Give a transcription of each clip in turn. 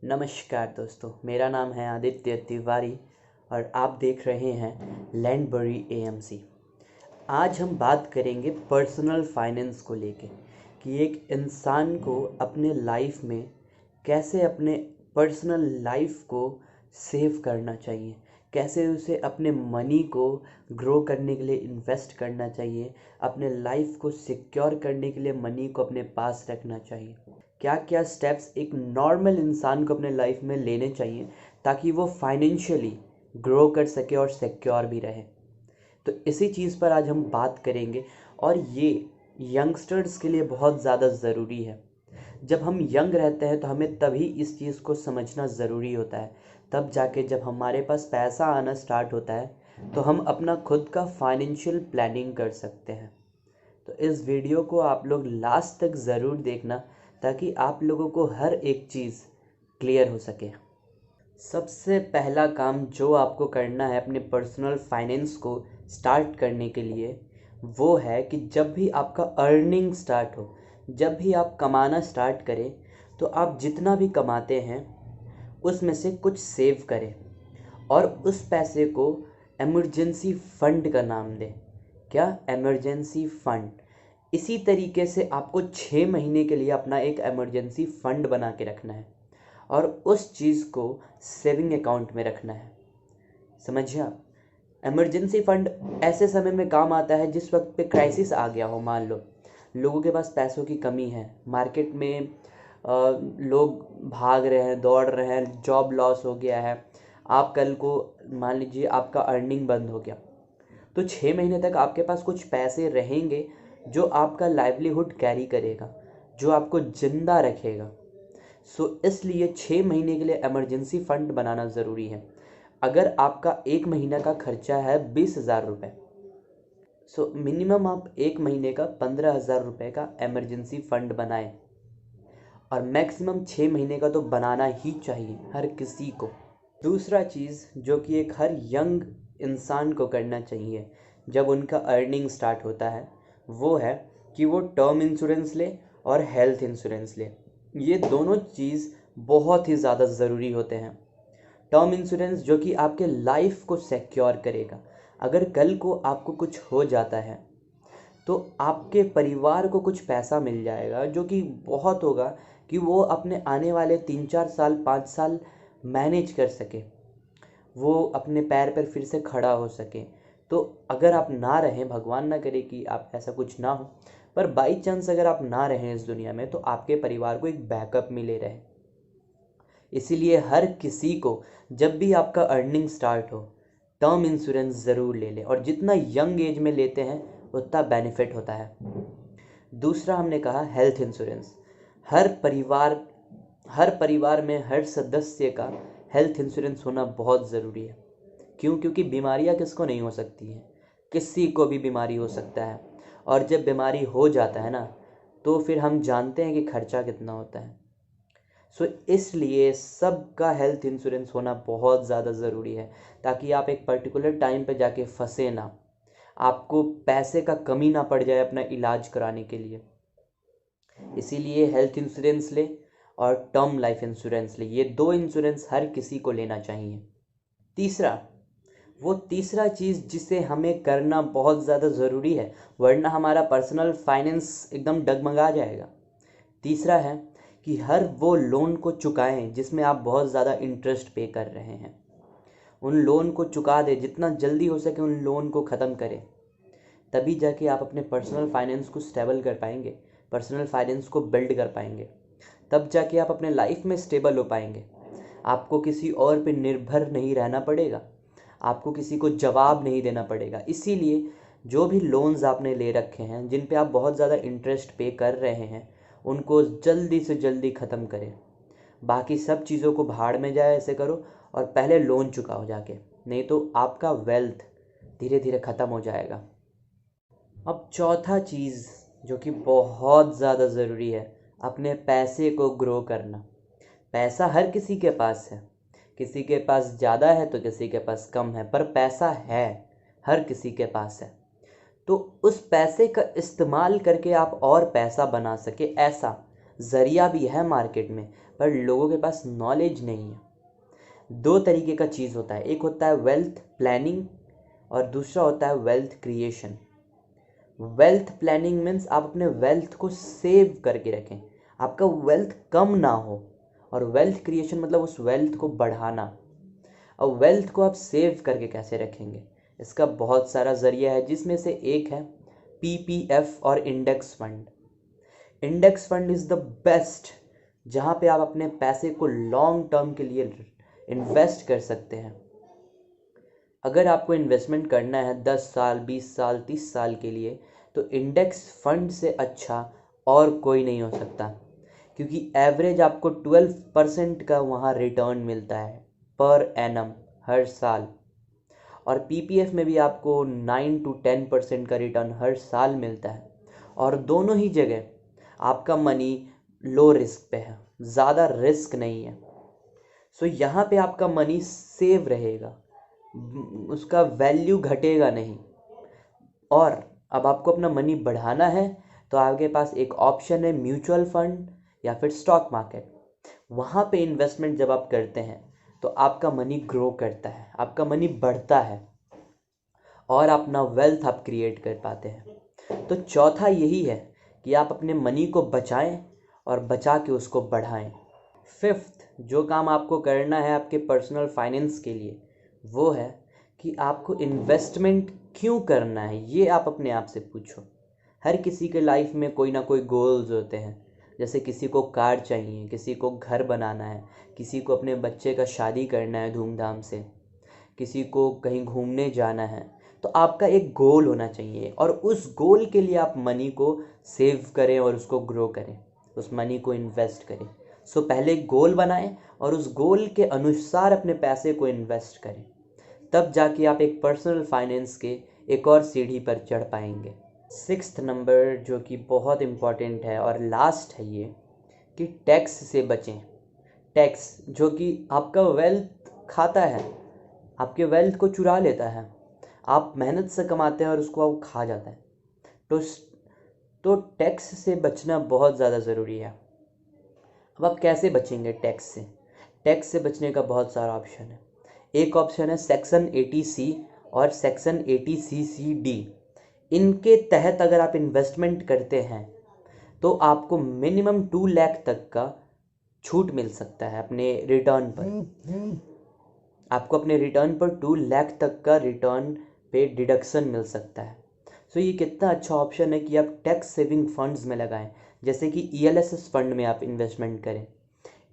नमस्कार दोस्तों, मेरा नाम है आदित्य तिवारी और आप देख रहे हैं लैंडबरी एएमसी। आज हम बात करेंगे पर्सनल फाइनेंस को लेके कि एक इंसान को अपने लाइफ में कैसे अपने पर्सनल लाइफ को सेव करना चाहिए, कैसे उसे अपने मनी को ग्रो करने के लिए इन्वेस्ट करना चाहिए, अपने लाइफ को सिक्योर करने के लिए मनी को अपने पास रखना चाहिए। क्या क्या स्टेप्स एक नॉर्मल इंसान को अपने लाइफ में लेने चाहिए ताकि वो फाइनेंशियली ग्रो कर सके और सिक्योर भी रहे। तो इसी चीज़ पर आज हम बात करेंगे और ये यंगस्टर्स के लिए बहुत ज़्यादा ज़रूरी है। जब हम यंग रहते हैं तो हमें तभी इस चीज़ को समझना ज़रूरी होता है, तब जाके जब हमारे पास पैसा आना स्टार्ट होता है तो हम अपना खुद का फाइनेंशियल प्लानिंग कर सकते हैं। तो इस वीडियो को आप लोग लास्ट तक ज़रूर देखना ताकि आप लोगों को हर एक चीज़ क्लियर हो सके। सबसे पहला काम जो आपको करना है अपने पर्सनल फाइनेंस को स्टार्ट करने के लिए वो है कि जब भी आपका अर्निंग स्टार्ट हो, जब भी आप कमाना स्टार्ट करें तो आप जितना भी कमाते हैं उसमें से कुछ सेव करें और उस पैसे को इमरजेंसी फ़ंड का नाम दें। क्या? Emergency fund. इसी तरीके से आपको 6 महीने के लिए अपना एक इमरजेंसी फ़ंड बना के रखना है और उस चीज़ को सेविंग अकाउंट में रखना है। समझिए आप, इमरजेंसी फ़ंड ऐसे समय में काम आता है जिस वक्त पे क्राइसिस आ गया हो। मान लो लोगों के पास पैसों की कमी है, मार्केट में लोग भाग रहे हैं, दौड़ रहे हैं, जॉब लॉस हो गया है, आप कल को मान लीजिए आपका अर्निंग बंद हो गया तो 6 महीने तक आपके पास कुछ पैसे रहेंगे जो आपका लाइवलीहुड कैरी करेगा, जो आपको ज़िंदा रखेगा। इसलिए 6 महीने के लिए इमरजेंसी फ़ंड बनाना ज़रूरी है। अगर आपका 1 महीना का खर्चा है 20,000 रुपये, मिनिमम आप 1 महीने का 15,000 रुपये का इमरजेंसी फ़ंड बनाएं और मैक्सिमम 6 महीने का तो बनाना ही चाहिए हर किसी को। दूसरा चीज़ जो कि एक हर यंग इंसान को करना चाहिए जब उनका अर्निंग स्टार्ट होता है वो है कि वो टर्म इंश्योरेंस ले और हेल्थ इंश्योरेंस ले। ये दोनों चीज़ बहुत ही ज़्यादा ज़रूरी होते हैं। टर्म इंश्योरेंस जो कि आपके लाइफ को सिक्योर करेगा। अगर कल को आपको कुछ हो जाता है तो आपके परिवार को कुछ पैसा मिल जाएगा जो कि बहुत होगा कि वो अपने आने वाले 3-4 साल 5 साल मैनेज कर सके, वो अपने पैर पर फिर से खड़ा हो सके। तो अगर आप ना रहें, भगवान ना करे कि आप ऐसा कुछ ना हो, पर बाई चांस अगर आप ना रहें इस दुनिया में तो आपके परिवार को एक बैकअप मिले रहे। इसीलिए हर किसी को जब भी आपका अर्निंग स्टार्ट हो टर्म इंश्योरेंस ज़रूर ले लें और जितना यंग एज में लेते हैं उतना बेनिफिट होता है। दूसरा हमने कहा हेल्थ इंश्योरेंस। हर परिवार में हर सदस्य का हेल्थ इंश्योरेंस होना बहुत ज़रूरी है। क्यों? क्योंकि बीमारियां किसको नहीं हो सकती हैं, किसी को भी बीमारी हो सकता है और जब बीमारी हो जाता है ना तो फिर हम जानते हैं कि खर्चा कितना होता है। इसलिए सबका हेल्थ इंश्योरेंस होना बहुत ज़्यादा ज़रूरी है ताकि आप एक पर्टिकुलर टाइम पे जाके फंसे ना, आपको पैसे का कमी ना पड़ जाए अपना इलाज कराने के लिए। इसीलिए हेल्थ इंश्योरेंस ले और टर्म लाइफ इंश्योरेंस ले, ये दो इंश्योरेंस हर किसी को लेना चाहिए। तीसरा चीज़ जिसे हमें करना बहुत ज़्यादा ज़रूरी है वरना हमारा पर्सनल फाइनेंस एकदम डगमगा जाएगा। तीसरा है कि हर वो लोन को चुकाएं जिसमें आप बहुत ज़्यादा इंटरेस्ट पे कर रहे हैं, उन लोन को चुका दें, जितना जल्दी हो सके उन लोन को ख़त्म करें। तभी जाके आप अपने पर्सनल फाइनेंस को स्टेबल कर पाएंगे, पर्सनल फाइनेंस को बिल्ड कर पाएंगे। तब जाके आप अपने लाइफ में स्टेबल हो पाएंगे। आपको किसी और पे निर्भर नहीं रहना पड़ेगा, आपको किसी को जवाब नहीं देना पड़ेगा। इसीलिए जो भी लोन्स आपने ले रखे हैं जिन पे आप बहुत ज़्यादा इंटरेस्ट पे कर रहे हैं उनको जल्दी से जल्दी ख़त्म करें। बाकी सब चीज़ों को भाड़ में जाए ऐसे करो और पहले लोन चुकाओ जाके, नहीं तो आपका वेल्थ धीरे धीरे ख़त्म हो जाएगा। अब चौथा चीज़ जो कि बहुत ज़्यादा ज़रूरी है, अपने पैसे को ग्रो करना। पैसा हर किसी के पास है, किसी के पास ज़्यादा है तो किसी के पास कम है, पर पैसा है, हर किसी के पास है। तो उस पैसे का इस्तेमाल करके आप और पैसा बना सके, ऐसा ज़रिया भी है मार्केट में, पर लोगों के पास नॉलेज नहीं है। दो तरीके का चीज़ होता है, एक होता है वेल्थ प्लानिंग और दूसरा होता है wealth creation. Wealth planning means आप अपने वेल्थ को सेव करके रखें, आपका वेल्थ कम ना हो, और वेल्थ क्रिएशन मतलब उस वेल्थ को बढ़ाना। और वेल्थ को आप सेव करके कैसे रखेंगे, इसका बहुत सारा ज़रिया है, जिसमें से एक है पीपीएफ और index fund. Index fund is the best, जहाँ पे आप अपने पैसे को लॉन्ग टर्म के लिए इन्वेस्ट कर सकते हैं। अगर आपको इन्वेस्टमेंट करना है 10 साल 20 साल 30 साल के लिए, तो इंडेक्स फंड से अच्छा और कोई नहीं हो सकता, क्योंकि एवरेज आपको 12% का वहाँ रिटर्न मिलता है पर एनम हर साल, और पीपीएफ में भी आपको 9 to 10% का रिटर्न हर साल मिलता है। और दोनों ही जगह आपका मनी लो रिस्क पे है, ज़्यादा रिस्क नहीं है। सो यहाँ पे आपका मनी सेव रहेगा, उसका वैल्यू घटेगा नहीं। और अब आपको अपना मनी बढ़ाना है तो आपके पास एक ऑप्शन है म्यूचुअल फंड या फिर स्टॉक मार्केट। वहाँ पे इन्वेस्टमेंट जब आप करते हैं तो आपका मनी ग्रो करता है, आपका मनी बढ़ता है और अपना वेल्थ आप क्रिएट कर पाते हैं। तो चौथा यही है कि आप अपने मनी को बचाएं और बचा के उसको बढ़ाएं। फिफ्थ जो काम आपको करना है आपके पर्सनल फाइनेंस के लिए, वो है कि आपको इन्वेस्टमेंट क्यों करना है, ये आप अपने आप से पूछो। हर किसी के लाइफ में कोई ना कोई गोल्स होते हैं, जैसे किसी को कार चाहिए, किसी को घर बनाना है, किसी को अपने बच्चे का शादी करना है धूमधाम से, किसी को कहीं घूमने जाना है। तो आपका एक गोल होना चाहिए और उस गोल के लिए आप मनी को सेव करें और उसको ग्रो करें, उस मनी को इन्वेस्ट करें। सो पहले एक गोल बनाएं और उस गोल के अनुसार अपने पैसे को इन्वेस्ट करें, तब जाके आप एक पर्सनल फाइनेंस के एक और सीढ़ी पर चढ़ पाएंगे। सिक्स्थ नंबर जो कि बहुत इम्पॉर्टेंट है और लास्ट है ये, कि टैक्स से बचें। टैक्स जो कि आपका वेल्थ खाता है, आपके वेल्थ को चुरा लेता है, आप मेहनत से कमाते हैं और उसको वो खा जाता है। तो टैक्स से बचना बहुत ज़्यादा ज़रूरी है। अब आप कैसे बचेंगे टैक्स से? टैक्स से बचने का बहुत सारा ऑप्शन है। एक ऑप्शन है सेक्शन 80C और सेक्शन 80CCD। इनके तहत अगर आप इन्वेस्टमेंट करते हैं तो आपको मिनिमम 2 लाख तक का छूट मिल सकता है अपने रिटर्न पर। आपको अपने रिटर्न पर 2 लाख तक का रिटर्न पे डिडक्शन मिल सकता है। सो ये कितना अच्छा ऑप्शन है कि आप टैक्स सेविंग फंड्स में लगाएं, जैसे कि ELSS फंड में आप इन्वेस्टमेंट करें।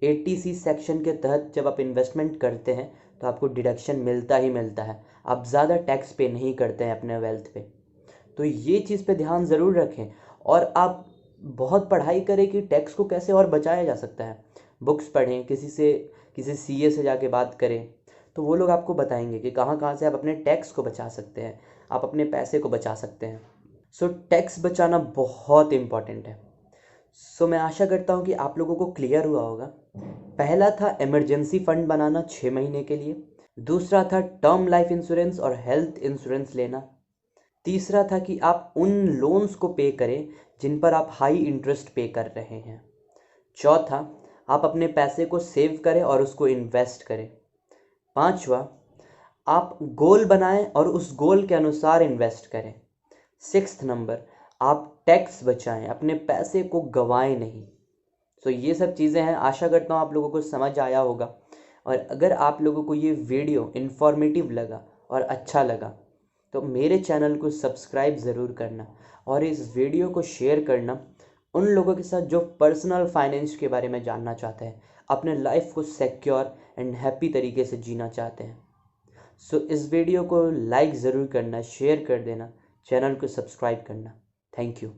80C सेक्शन के तहत जब आप इन्वेस्टमेंट करते हैं तो आपको डिडक्शन मिलता ही मिलता है, आप ज़्यादा टैक्स पे नहीं करते हैं अपने वेल्थ पे। तो ये चीज़ पे ध्यान ज़रूर रखें और आप बहुत पढ़ाई करें कि टैक्स को कैसे और बचाया जा सकता है। बुक्स पढ़ें, किसी CA से जाके बात करें, तो वो लोग आपको बताएंगे कि कहाँ कहाँ से आप अपने टैक्स को बचा सकते हैं, आप अपने पैसे को बचा सकते हैं। सो टैक्स बचाना बहुत इम्पॉर्टेंट है। सो मैं आशा करता हूँ कि आप लोगों को क्लियर हुआ होगा। पहला था इमरजेंसी फंड बनाना 6 महीने के लिए, दूसरा था टर्म लाइफ इंश्योरेंस और हेल्थ इंश्योरेंस लेना, तीसरा था कि आप उन लोन्स को पे करें जिन पर आप हाई इंटरेस्ट पे कर रहे हैं, चौथा आप अपने पैसे को सेव करें और उसको इन्वेस्ट करें, पांचवा आप गोल बनाएं और उस गोल के अनुसार इन्वेस्ट करें, सिक्स्थ नंबर आप टैक्स बचाएं, अपने पैसे को गंवाएं नहीं। सो ये सब चीज़ें हैं। आशा करता हूँ आप लोगों को समझ आया होगा, और अगर आप लोगों को ये वीडियो इन्फॉर्मेटिव लगा और अच्छा लगा तो मेरे चैनल को सब्सक्राइब ज़रूर करना और इस वीडियो को शेयर करना उन लोगों के साथ जो पर्सनल फाइनेंस के बारे में जानना चाहते हैं, अपने लाइफ को सिक्योर एंड हैप्पी तरीके से जीना चाहते हैं। सो इस वीडियो को लाइक ज़रूर करना, शेयर कर देना, चैनल को सब्सक्राइब करना। Thank you.